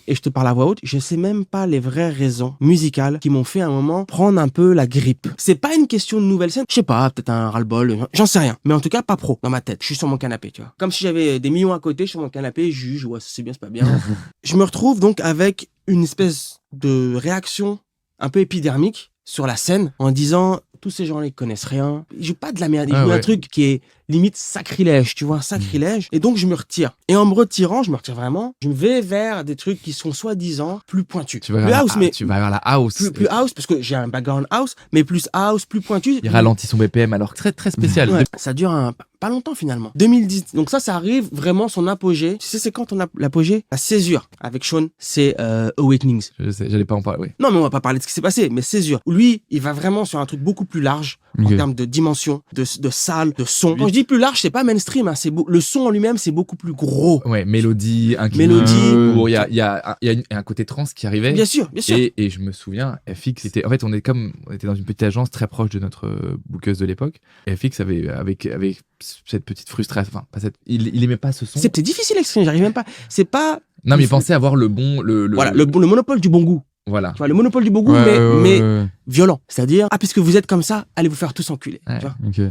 et je te parle à voix haute, je sais même pas les vraies raisons musicales qui m'ont fait à un moment prendre un peu la grippe. C'est pas une question de nouvelle scène, je sais pas, peut-être un ras-le-bol, j'en sais rien. Mais en tout cas, pas pro dans ma tête. Je suis sur mon canapé, tu vois. Comme si j'avais des millions à côté, je suis sur mon canapé, je juge, ouais, c'est bien, c'est pas bien. Je me retrouve donc avec une espèce de réaction un peu épidermique sur la scène en disant tous ces gens-là ils connaissent rien, ils jouent pas de la merde, ils jouent un truc qui est limite sacrilège, tu vois, sacrilège. Et donc je me retire. Et en me retirant, je me retire vraiment, je vais vers des trucs qui sont soi-disant plus pointus. Tu vas plus vers house, mais tu vas vers la house. plus house parce que j'ai un background house, mais plus house, plus pointu. Il ralentit son BPM alors très très spécial. Ouais, ça dure pas longtemps finalement. 2010. Donc ça arrive vraiment son apogée. Tu sais c'est quand on a l'apogée? La césure avec Sean, c'est Awakenings. Je sais, j'allais pas en parler, oui. Non mais on va pas parler de ce qui s'est passé, mais césure. Lui, il va vraiment sur un truc beaucoup plus large en termes de dimension, de salle, de son. Quand je dis plus large, c'est pas mainstream, hein, le son en lui-même, c'est beaucoup plus gros. Ouais, mélodie, où il y a un côté trans qui arrivait. Bien sûr, bien sûr. Et je me souviens, FX était, en fait, on était dans une petite agence très proche de notre bookeuse de l'époque. Et FX avait avec cette petite frustration, enfin, pas il aimait pas ce son. C'est difficile à exprimer, j'arrive même pas. C'est pas. Non, mais il pensait avoir le voilà, le monopole du bon goût. Voilà. Tu vois, le monopole du bon goût, mais violent. C'est-à-dire, puisque vous êtes comme ça, allez vous faire tous enculer. Ouais, tu vois. okay.